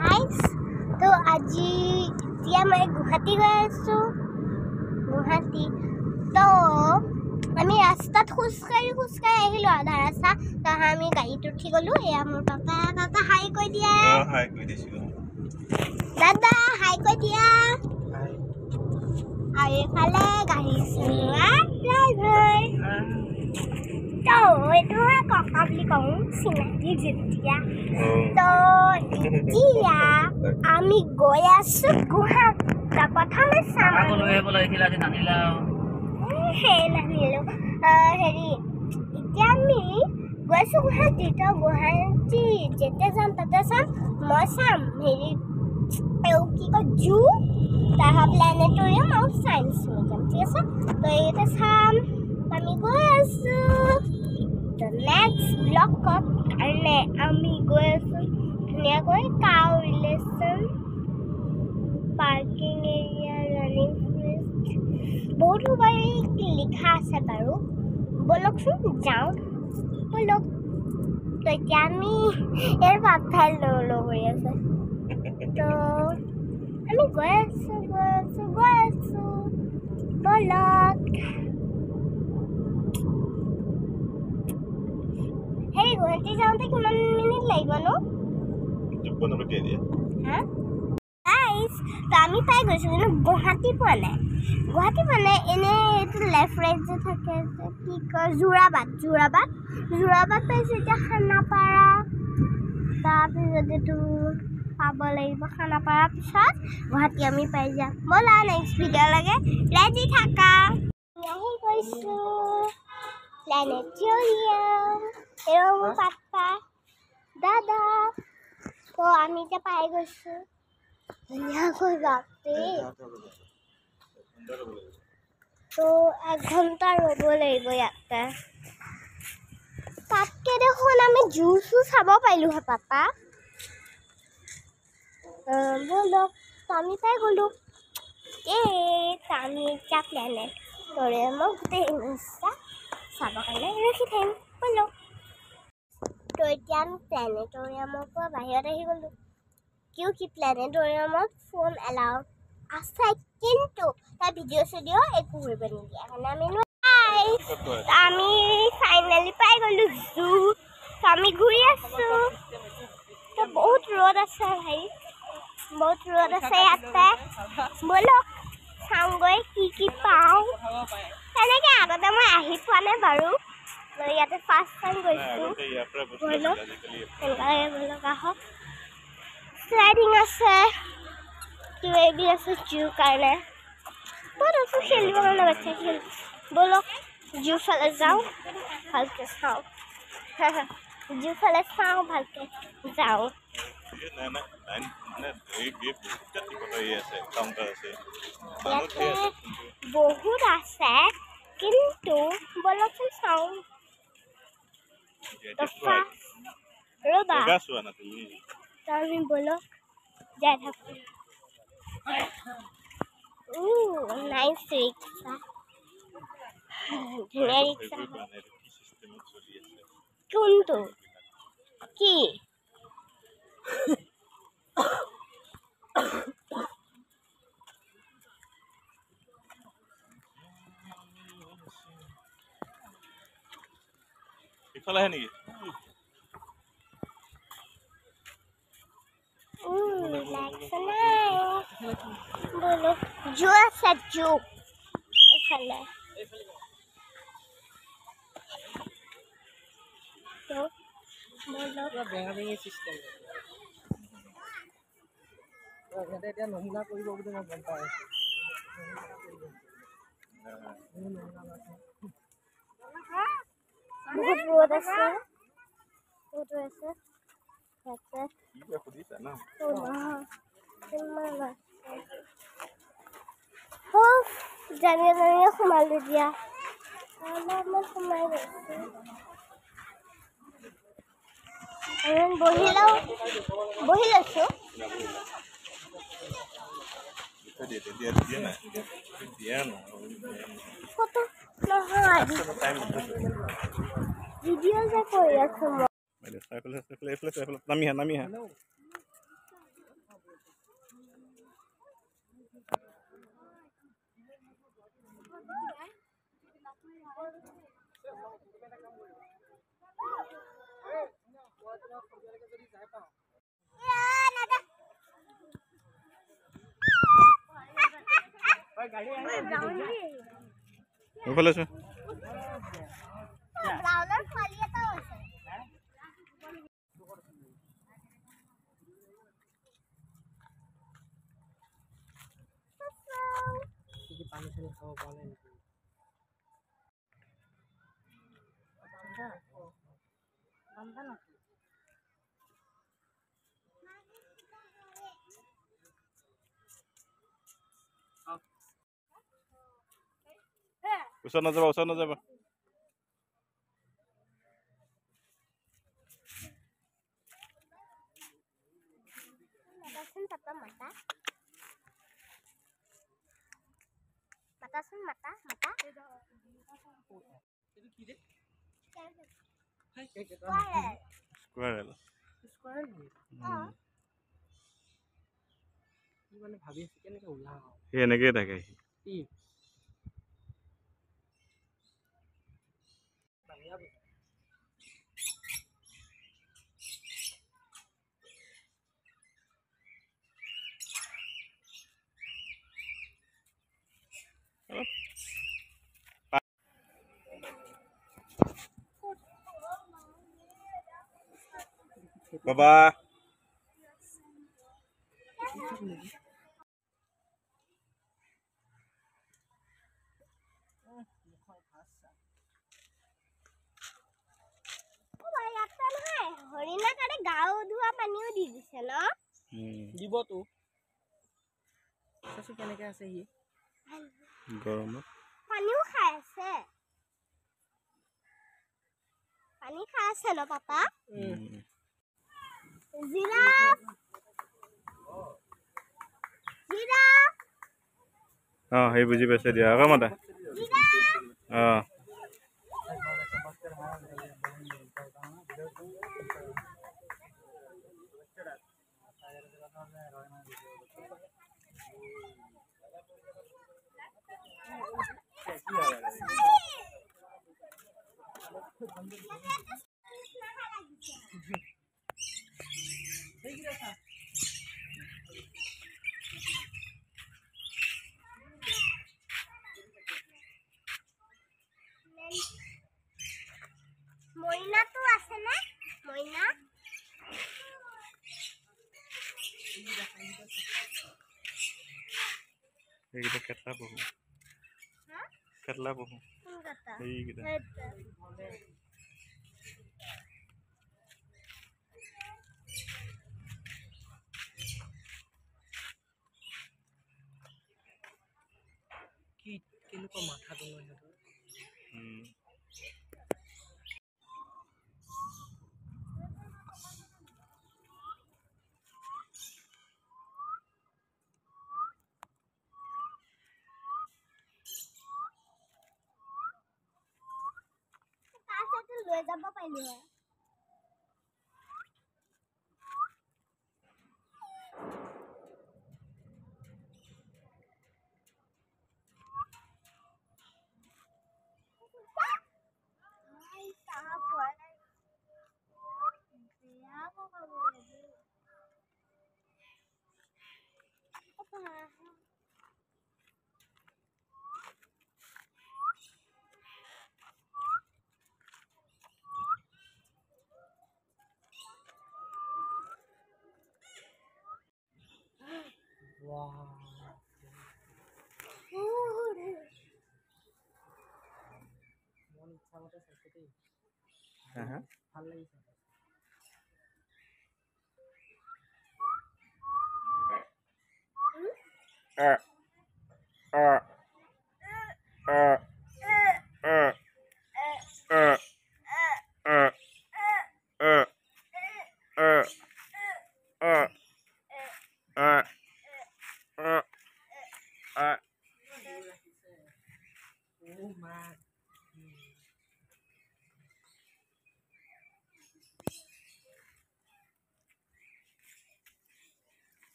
Guys तो आज এতিয়া मैं गुवाहाटी गई आसो गुवाहाटी तो आमी रास्तात खुसकाई আহিলো आधा रास्ता तो आमी गाड़ीत उठी गलो एया मोर पापा दादा हाई কৈ দিয়া हाई কৈ দিছো दादा हाई কৈ দিয়া हाई आए फाले गाड़ी चलोৱা ड्राइवर तो itu kakak beli kamu sinari যেতিয়া तो ইতিয়া আমি গৈ আছো গুৱাহাটী প্ৰথমে সামনে লৈ বলাইছিল আজি নানিলা হে নানিলো হেৰি ইতিয়া আমি গৈছো গুৱাহাটী তো গুৱাহাটী যেতে যাম তাতে চাম মই চাম হেৰি কি কয় জু তাহা প্ল্যানেটোৰিয়াম আৰু সায়েন্স মিউজিয়াম ঠিক আছে তো এটা চাম আমি গৈ আছো the next block karne ami goi asu dhuniya koi cow relation parking area running list bahut bari likha ase baru bolok sun jao bolok to ami er pathal lo hoi ase to ami goi asu bolok Hey, Guwahati जाऊंते किमान minute লাগিব নো? 15 minute দিয়ে। হ্যাঁ? Guys, তো আমি পাই গৈছো কিন্তু গুৱাহাটি পোৱা নাই। গুৱাহাটি মানে এনে এটো লেফট ৰাইট যে থাকে কি কয় জোৰাবাদ পাইছো এতিয়া খানাপাৰা তাৰপিছত এটো পাব লাগিব খানাপাৰা পিছত গুৱাহাটি আমি পাই যাম বলা নেক্সট ভিডিও লাগে ৰেডি থাকা আহি গৈছো প্ল্যানেটোৰিয়াম এরম পাপা দাদা তো আমি যে পাই গৈছো ধুনিয়া কই বাপরে তো 1 ঘন্টা রব লাগিব ইয়াতে তাতকে দেখোন আমি জুসু চাব পাইলো হে পাপা বলো আমি পাই গলো আমি একটা প্ল্যানেট তোরে মতে ইনস্টা চাব কাৰণে ৰখি থাকিম বলো तो এতিয়া আমি প্ল্যানেটোৰিয়ামৰ পৰা বাহিৰত আহি গলো কিউকি প্ল্যানেটোৰিয়ামত ফোন এলাউড আছে কিন্তু তাৰ ভিডিও একো কৰিব নিদিয়ে মানে আমি ফাইনালি পাই গলো জু আমি ঘূৰি আছো তো বহুত ৰ'দ আছে ভাই বহুত ৰ'দ আছে ইয়াতে বলো চাওঁগৈ কি পাওঁ তেনেকৈ আগতে মই আহি পোৱা নাই বাৰু ইয়াতে ফার্স্ট টাইম গৈছো বলো বলো কাহক স্লাইডিং আছে কিবি আছে জু কাৰণে বহুত আছে খেলিব কাৰণে বাচ্চা খেল বলো জু ফালে যাওঁ ভালকে চাওঁ জু ফালে চাওঁ ভালকে যাওঁ বহুত আছে কিন্তু বলকচোন চাওঁ Roba. Kami bolok jahat. Nice rickshaw. Dhuniya rickshaw. Kuntu. Ki. ইফালে আহে নেকি বলো জু আছে জু এফালে তো বলো বেঙা বেঙি সিস্টেম ইয়াতে এতিয়া নমুনা কৰিব বুলি মই গম পাই আছো বহুত ৰ'দ আছে ইয়াতে কি খুদিছা না জানিয়ে সোমালো দিয়া অলপমান সোমাই গৈছে বহি লৈছো ফটো নহয় ভিডিও যে কৰি আছো নামি হা ওফালে চোৱা ব্ৰাউনৰ পোৱালি এটাও আছে পানী চানী খাব পৰা নাই নেকি ওচৰত নাযাবা মাতা স্কুৱাৰেল মানে ভাবি আছো কেনেকে ওলাও সি এনেকেই থাকে কি বাবা হৰিণা কাৰণে গাও ধোৱা পানীও দি দিছে ন দিবতো চাচোন কেনেকে আছে সি গৰমত পানীও খাই আছে পানী খাই আছে ন পাপা জিৰাফ সেই বুজি পাইছে দিয়া আকৌ মাতা মইনাটো আছে না মইনা এইকেইটা কেটলা পহু এইকেইটা কি কেনেকুৱা মাথাটো লয় সিহঁতৰ লৈ যাব পাৰিলো হয় ভাল লাগিছে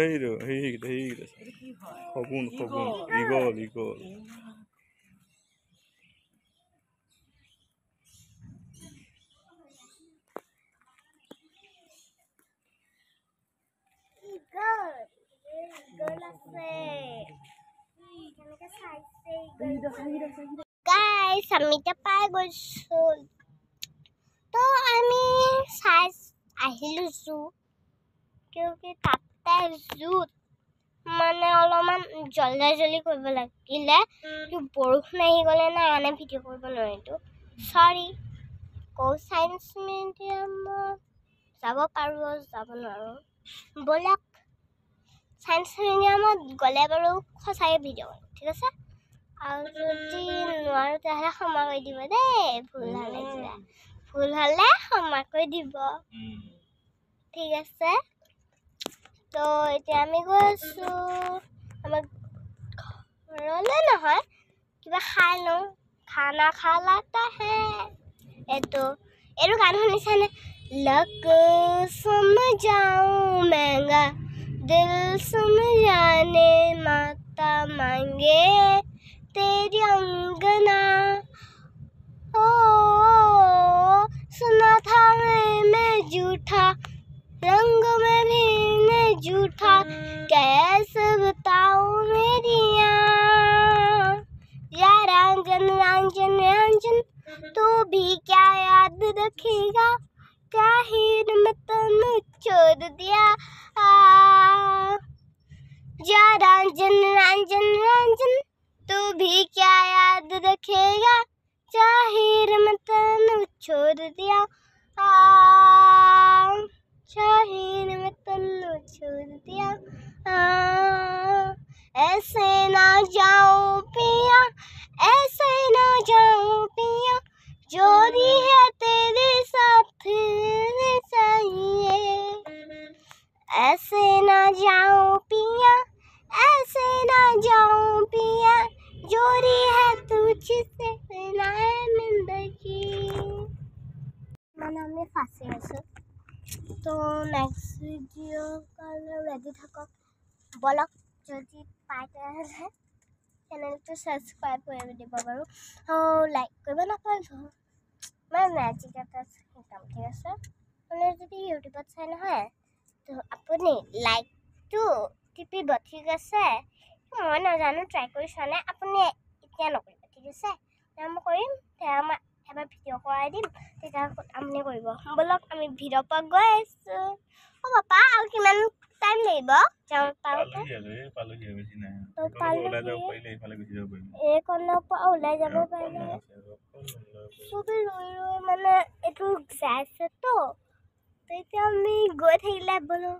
সেইকেইটা শগুন ইগল গাইছ আমি এতিয়া পাই গৈছোঁ তো আমি চাই আহিলোঁ জু কিয়কি তাতে জুত মানে অলপমান জল্দি কৰিব লাগিলে বৰষুণ আহি গ'লে না এনে ভিডিঅ' কৰিব নোৱাৰিলোঁ চৰি চায়েন্স মিউজিয়ামত যাব পাৰোঁ যাব নোৱাৰোঁ ব'লক চায়েন্স মিউজিয়ামত গ'লে বাৰু সঁচাকৈ ভিডিঅ' কৰিম ঠিক আছে আৰু যদি নোৱাৰোঁ তেতিয়াহ'লে ক্ষমা কৰি দিব দেই ভুল হ'লে ক্ষমা কৰি দিব ঠিক আছে তো এতিয়া আমি গৈ আছোঁ আমাৰ ঘৰলৈ নহয় কিবা খাই লওঁ খানা খালাতা হে এইটো গান শুনিছানে লক সমঝাও মেহঙ্গা दिल समझाने माता मांगे तेरी अंगना ओ सुना था मैं झूठा रंग में भी मैं झूठा कैसे बताऊं मेरी या रंजन रंजन रंजन तू भी क्या याद रखेगा क्या हीर में तनु छोड़ दिया जा रंजन रंजन रंजन तू भी क्या याद रखेगा जाहिर में तनु छोड़ दिया जाहिर में तनु छोड़ दिया ऐसे ना जाओ पिया ऐसे ना जाओ पिया जोड़ी है तेरे साथ चाहिए ऐसे ना जाओ पिया ऐसे ना जाओ पिया जोड़ी है तुझसे ना है जिंदगी মানে আমি ফাঁসি আছো তো নেক্সট ভিডিও কাৰণে ৰেডি থাকক বলক যদি পাই তেতিয়াহ'লে চেনেলটো ছাবস্ক্ৰাইব কৰি দিব বাৰু লাইক কৰিব নাপাহৰিব মই মেজিক এটা শিকাম ঠিক আছে মানে যদি ইউটিউবত চাই নহয় তো আপুনি লাইকটো টিপিব ঠিক আছে মই নাজানো ট্ৰাই কৰি চোৱা নাই আপুনি এতিয়া নকৰিব ঠিক আছে মই কৰিম তেতিয়া মই এবাৰ ভিডিঅ' কৰাই দিম তেতিয়া আপুনি কৰিব ব'লক আমি ভিডিঅ' পৰা গৈ আছোঁ পাপা আৰু কিমান টাইম লাগিব যাওঁ এইকণৰ পৰা ওলাই যাব পাৰিলে চবেই ৰৈ মানে এইটো যাই আছে তো এতিয়া আমি গৈ থাকিলে বোলো